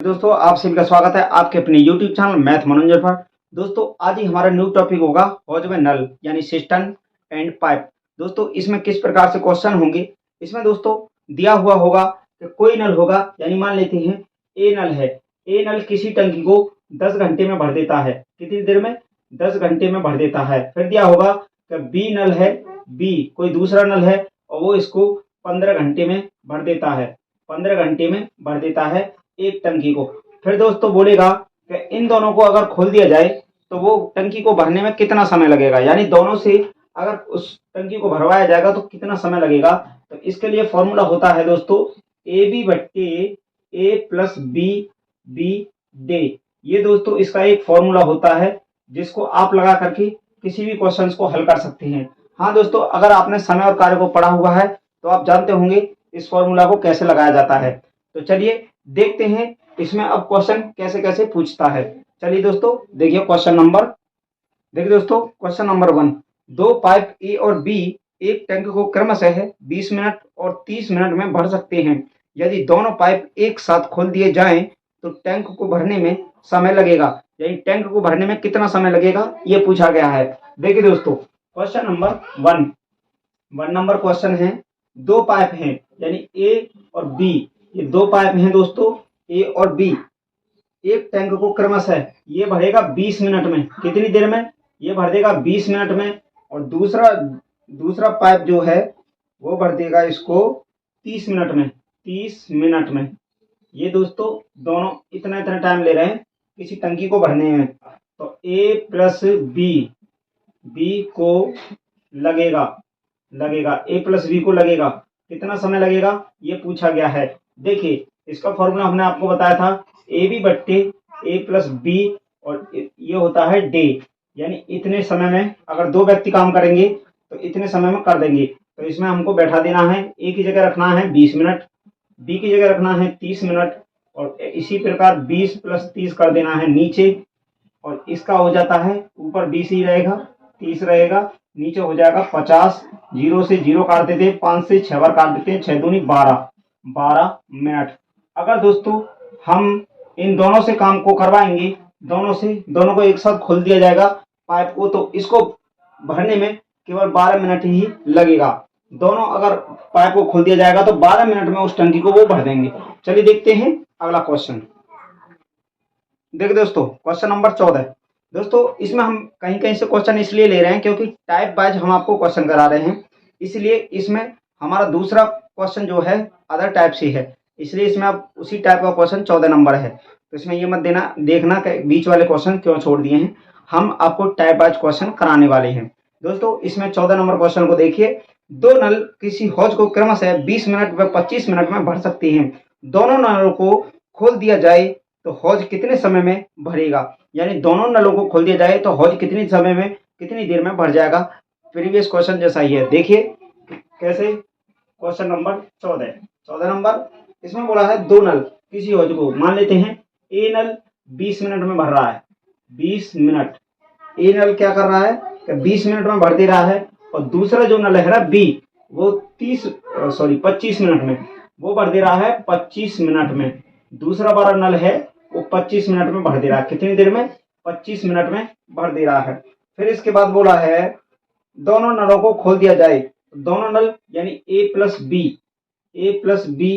दोस्तों आप सभी का स्वागत है आपके अपने YouTube चैनल मैथ मनोरंजन पर। दोस्तों आज ही हमारा न्यू टॉपिक होगा हौज में नल यानी सिस्टम एंड पाइप। दोस्तों इसमें किस प्रकार से क्वेश्चन होंगे, इसमें दोस्तों दिया हुआ होगा कि कोई नल होगा, यानी मान लेते हैं ए नल है। ए नल किसी टंकी को 10 घंटे में भर देता है। कितनी देर में? 10 घंटे में भर देता है। फिर दिया होगा कि बी नल है, बी कोई दूसरा नल है और वो इसको 15 घंटे में भर देता है। 15 घंटे में भर देता है एक टंकी को। फिर दोस्तों बोलेगा कि इन दोनों को अगर खोल दिया जाए तो वो टंकी को भरने में कितना समय लगेगा, यानी दोनों से अगर उस टंकी को भरवाया जाएगा तो कितना समय लगेगा। तो इसके लिए फॉर्मूला होता है दोस्तों ए बी बट्टे ए प्लस बी बी डे। ये दोस्तों इसका एक फॉर्मूला होता है जिसको आप लगा करके किसी भी क्वेश्चन को हल कर सकते हैं। हाँ दोस्तों, अगर आपने समय और कार्य को पढ़ा हुआ है तो आप जानते होंगे इस फॉर्मूला को कैसे लगाया जाता है। तो चलिए देखते हैं इसमें अब क्वेश्चन कैसे कैसे पूछता है। चलिए दोस्तों देखिए क्वेश्चन नंबर 1। दो पाइप ए और बी एक टैंक को क्रमशः 20 मिनट और 30 मिनट में भर सकते हैं। यदि दोनों पाइप एक साथ खोल दिए जाएं तो टैंक को भरने में समय लगेगा, यानी टैंक को भरने में कितना समय लगेगा ये पूछा गया है। देखिए दोस्तों क्वेश्चन नंबर 1 नंबर क्वेश्चन है। दो पाइप हैं यानी ए और बी, ये दो पाइप हैं दोस्तों ए और बी। एक टैंक को क्रमशः ये भरेगा 20 मिनट में। कितनी देर में? ये भर देगा 20 मिनट में। और दूसरा पाइप जो है वो भर देगा इसको 30 मिनट में। 30 मिनट में ये दोस्तों दोनों इतना इतना टाइम ले रहे हैं किसी टंकी को भरने में। तो ए प्लस बी को लगेगा ए प्लस बी को लगेगा। कितना समय लगेगा ये पूछा गया है। देखिए इसका फॉर्मूला हमने आपको बताया था ए बी बट्टे ए प्लस बी, और ये होता है डे, यानी इतने समय में अगर दो व्यक्ति काम करेंगे तो इतने समय में कर देंगे। तो इसमें हमको बैठा देना है, ए की जगह रखना है 20 मिनट, बी की जगह रखना है 30 मिनट, और इसी प्रकार 20 प्लस 30 कर देना है नीचे। और इसका हो जाता है ऊपर 20 ही रहेगा, 30 रहेगा, नीचे हो जाएगा 50। 0 से 0 काट देते हैं, 5 से 6 बार काट देते हैं, 6 दूनी 12 मिनट। अगर दोस्तों हम इन दोनों से काम को करवाएंगे, दोनों को एक साथ खोल दिया जाएगा पाइप को, तो इसको भरने में केवल 12 मिनट ही लगेगा। दोनों अगर पाइप को खोल दिया जाएगा तो 12 मिनट में उस टंकी को वो भर देंगे। चलिए देखते हैं अगला क्वेश्चन। देखिए दोस्तों क्वेश्चन नंबर 14। दोस्तों इसमें हम कहीं कहीं से क्वेश्चन इसलिए ले रहे हैं क्योंकि टाइप वाइज हम आपको क्वेश्चन करा रहे हैं, इसलिए इसमें हमारा दूसरा क्वेश्चन जो है अदर टाइप से है, इसलिए इसमें आप उसी टाइप का क्वेश्चन 14 नंबर है। तो इसमें ये मत देखना कि बीच वाले क्वेश्चन क्यों छोड़ दिए हैं, हम आपको टाइप वाइज क्वेश्चन कराने वाले हैं। दोस्तों इसमें 14 नंबर क्वेश्चन को देखिए। दो नल किसी हौज को क्रमशः 20 मिनट व 25 मिनट में भर सकते हैं। दोनों नलों को खोल दिया जाए तो हौज कितने समय में भरेगा, यानी दोनों नलों को खोल दिया जाए तो हौज कितनी समय में कितनी देर में भर जाएगा। प्रीवियस क्वेश्चन जैसा ही है। देखिए कैसे क्वेश्चन नंबर 14 नंबर, इसमें बोला है दो नल किसी हौज को, मान लेते हैं ए नल 20 मिनट में भर रहा है। 20 मिनट ए नल क्या कर रहा है कि 20 मिनट में भर दे रहा है, और दूसरा जो नल है ना बी वो 25 मिनट में वो भर दे रहा है 25 मिनट में। दूसरा वाला नल है वो 25 मिनट में भर दे रहा है। कितनी देर में? 25 मिनट में भर दे रहा है। फिर इसके बाद बोला है दोनों नलों को खोल दिया जाए। दोनों नल यानी ए प्लस बी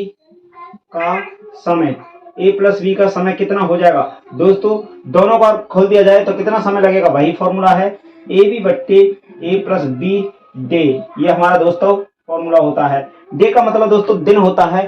का समय कितना हो जाएगा। दोस्तों दोनों बार खोल दिया जाए तो कितना समय लगेगा, वही फॉर्मूला है ए बी बट्टे ए प्लस बी डे। ये हमारा दोस्तों फॉर्मूला होता है। डे का मतलब दोस्तों दिन होता है,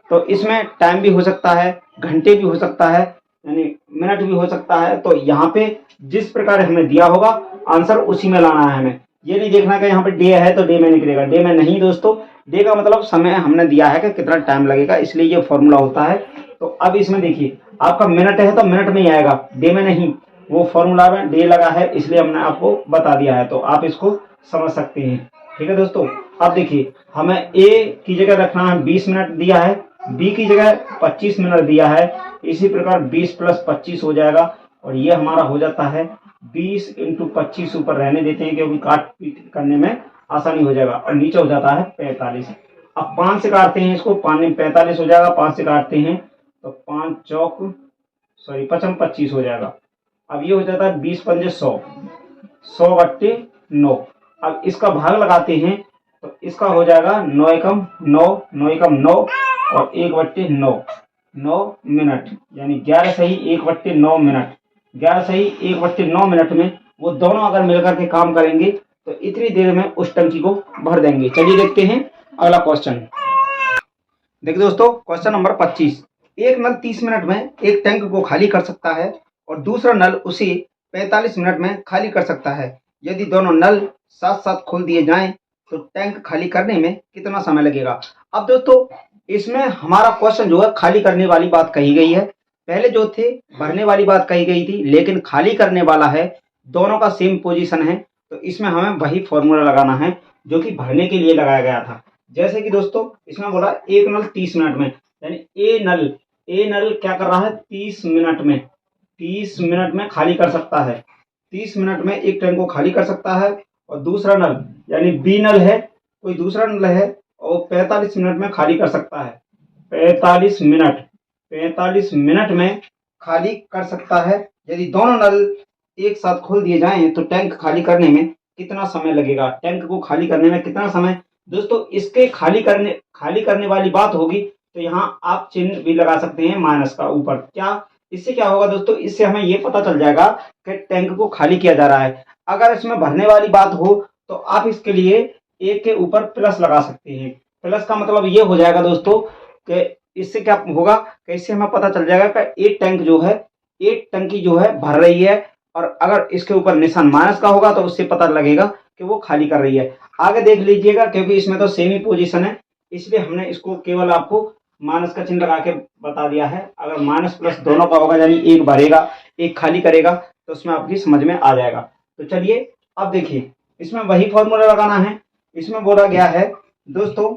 तो इसमें टाइम भी हो सकता है, घंटे भी हो सकता है, यानी मिनट भी हो सकता है। तो यहाँ पे जिस प्रकार हमें दिया होगा आंसर उसी में लाना है हमें। ये नहीं देखना कि यहाँ पे डे है तो डे में निकलेगा, डे में नहीं दोस्तों। डे का मतलब समय हमने दिया है कि कितना टाइम लगेगा, इसलिए ये फॉर्मूला होता है। तो अब इसमें देखिए आपका मिनट है तो मिनट में ही आएगा, डे में नहीं। वो फॉर्मूला में डे लगा है इसलिए हमने आपको बता दिया है, तो आप इसको समझ सकते हैं। ठीक है दोस्तों, अब देखिए हमें ए की जगह रखना है 20 मिनट दिया है, बी की जगह 25 मिनट दिया है। इसी प्रकार 20 प्लस 25 हो जाएगा, और ये हमारा हो जाता है 20 इंटू 25 ऊपर रहने देते हैं क्योंकि काट पीट करने में आसानी हो जाएगा, और नीचे हो जाता है 45। अब 5 से काटते हैं इसको, 5 में 45 हो जाएगा। 5 से काटते हैं तो 5 चौक सॉरी 55 हो जाएगा। अब ये हो जाता है 20 पंजे 100, 100/9। अब इसका भाग लगाते हैं तो इसका हो जाएगा 9 एकम 9, 9 एकम 9 और 1/9, 9 मिनट, यानी 11 सही 1/9 मिनट। 11 सही 1/9 मिनट में वो दोनों अगर मिलकर के काम करेंगे तो इतनी देर में उस टंकी को भर देंगे। चलिए देखते हैं अगला क्वेश्चन। देखिए दोस्तों, क्वेश्चन नंबर 25। एक नल 30 मिनट में एक टैंक को खाली कर सकता है और दूसरा नल उसे 45 मिनट में खाली कर सकता है। यदि दोनों नल साथ साथ खोल दिए जाएं तो टैंक खाली करने में कितना समय लगेगा। अब दोस्तों, इसमें हमारा क्वेश्चन जो है खाली करने वाली बात कही गई है। पहले जो थे भरने वाली बात कही गई थी, लेकिन खाली करने वाला है, दोनों का सेम पोजीशन है, तो इसमें हमें वही फॉर्मूला लगाना है जो कि भरने के लिए लगाया गया था। जैसे कि दोस्तों इसमें बोला एक नल 30 मिनट में, यानी ए नल क्या कर रहा है 30 मिनट में, 30 मिनट में खाली कर सकता है। 30 मिनट में एक टैंक को खाली कर सकता है। और दूसरा नल यानी बी नल है, कोई दूसरा नल है और 45 मिनट में खाली कर सकता है। 45 मिनट में खाली कर सकता है। यदि दोनों नल एक साथ खोल दिए जाएं तो टैंक खाली करने में कितना समय लगेगा। टैंक को खाली करने में कितना समय, दोस्तों इसके खाली करने वाली बात होगी तो यहाँ आप चिन्ह भी लगा सकते हैं माइनस का ऊपर। क्या इससे क्या होगा दोस्तों, इससे हमें ये पता चल जाएगा कि टैंक को खाली किया जा रहा है। अगर इसमें भरने वाली बात हो तो आप इसके लिए एक के ऊपर प्लस लगा सकते हैं। प्लस का मतलब ये हो जाएगा दोस्तों कि इससे क्या होगा कि इससे हमें पता चल जाएगा कि एक टैंक जो है, एक टंकी जो है भर रही है, और अगर इसके ऊपर निशान माइनस का होगा तो उससे पता लगेगा कि वो खाली कर रही है। आगे देख लीजिएगा, क्योंकि इसमें तो सेम ही पोजीशन है, इसलिए हमने इसको केवल आपको माइनस का चिन्ह लगा के बता दिया है। अगर माइनस प्लस दोनों का होगा, यानी एक भरेगा एक खाली करेगा, तो उसमें आपकी समझ में आ जाएगा। तो चलिए अब देखिए, इसमें वही फॉर्मूला लगाना है। इसमें बोला गया है दोस्तों,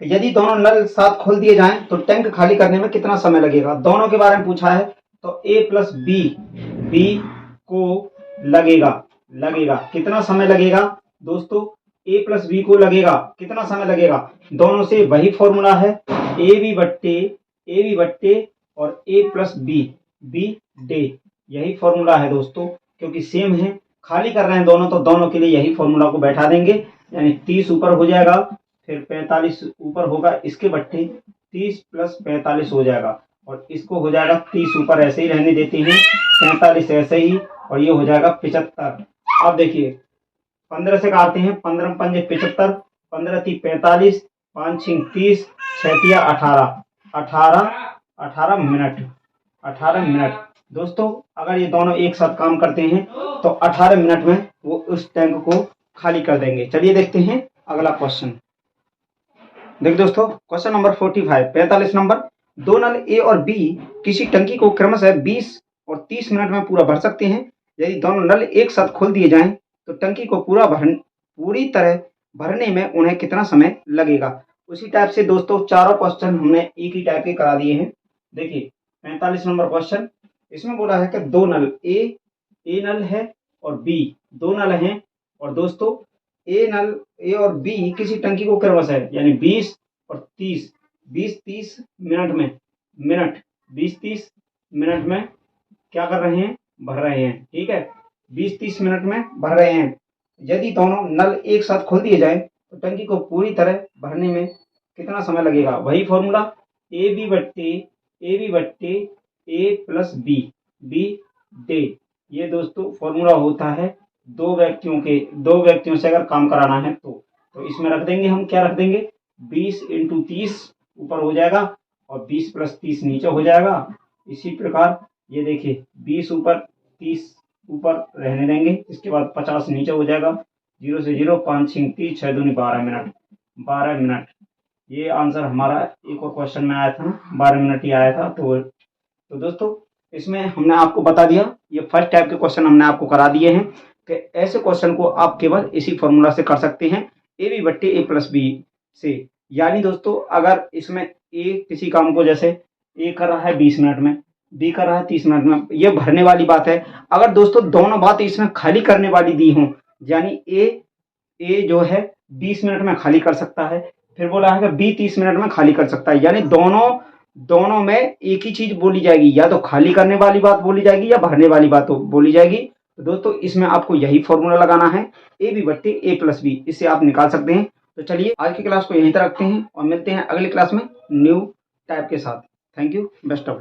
यदि दोनों नल साथ खोल दिए जाएं तो टैंक खाली करने में कितना समय लगेगा। दोनों के बारे में पूछा है, तो ए प्लस बी को लगेगा कितना समय लगेगा दोस्तों। ए प्लस बी को लगेगा कितना समय लगेगा, दोनों से वही फॉर्मूला है, ए बी बट्टे और ए प्लस बी डे, यही फॉर्मूला है दोस्तों। क्योंकि सेम है, खाली कर रहे हैं दोनों, तो दोनों के लिए यही फॉर्मूला को बैठा देंगे। यानी 30 ऊपर हो जाएगा, फिर 45 ऊपर होगा, इसके बट्टे 30 प्लस 45 हो जाएगा, और इसको हो जाएगा 30 ऊपर ऐसे ही रहने देते हैं, 45 ऐसे ही, और ये हो जाएगा 75। अब देखिए 15 से काटते हैं, 15 पंजे 75, 15 × 45, 5 × 30, 6 × 18 मिनट, 18 मिनट। दोस्तों अगर ये दोनों एक साथ काम करते हैं तो 18 मिनट में वो उस टैंक को खाली कर देंगे। चलिए देखते हैं अगला क्वेश्चन। देखिए दोस्तों, क्वेश्चन नंबर 45 नंबर। दो नल ए और बी किसी टंकी को क्रमशः 20 और 30 मिनट में पूरा भर सकते हैं। यदि दोनों नल एक साथ खोल दिए जाएं तो टंकी को पूरी तरह भरने में उन्हें कितना समय लगेगा। उसी टाइप से दोस्तों चारों क्वेश्चन हमने एक ही टाइप के करा दिए हैं। देखिए 45 नंबर क्वेश्चन, इसमें बोला है कि दो नल ए नल है और बी, दो नल हैं, और दोस्तों ए और बी किसी टंकी को क्रमशः यानी 20 और 30 मिनट 20-30 मिनट में क्या कर रहे हैं, भर रहे हैं। ठीक है, 20-30 मिनट में भर रहे हैं। यदि दोनों नल एक साथ खोल दिए जाएं तो टंकी को पूरी तरह भरने में कितना समय लगेगा। वही फॉर्मूला ए बी बट्टे ए प्लस बी डे, ये दोस्तों फॉर्मूला होता है दो व्यक्तियों से अगर काम कराना है तो इसमें रख देंगे हम, क्या रख देंगे 20 × 30 ऊपर हो जाएगा और 20 + 30 नीचे हो जाएगा। इसी प्रकार ये देखिए 20 ऊपर 30 ऊपर रहने देंगे, इसके बाद 50 नीचे हो जाएगा, 0 से 0, 5 × 30, 6 दूनी 12 मिनट। ये आंसर हमारा एक और क्वेश्चन में आया था ना, 12 मिनट ही आया था। तो दोस्तों इसमें हमने आपको बता दिया, ये फर्स्ट टाइप के क्वेश्चन हमने आपको करा दिए हैं कि ऐसे क्वेश्चन को आप केवल इसी फॉर्मूला से कर सकते हैं, ए बी बट्टे ए प्लस बी से। यानी दोस्तों अगर इसमें ए किसी काम को जैसे ए कर रहा है 20 मिनट में, बी कर रहा है 30 मिनट में, ये भरने वाली बात है। अगर दोस्तों दोनों बात इसमें खाली करने वाली दी हों, यानी ए जो है 20 मिनट में खाली कर सकता है, फिर बोला है कि बी 30 मिनट में खाली कर सकता है, यानी दोनों दोनों में एक ही चीज बोली जाएगी, या तो खाली करने वाली बात बोली जाएगी या भरने वाली बात बोली जाएगी। तो दोस्तों इसमें आपको यही फॉर्मूला लगाना है, ए बी बट्टे ए प्लस बी, इससे आप निकाल सकते हैं। तो चलिए आज की क्लास को यहीं तक रखते हैं और मिलते हैं अगली क्लास में न्यू टाइप के साथ। Thank you, best of luck.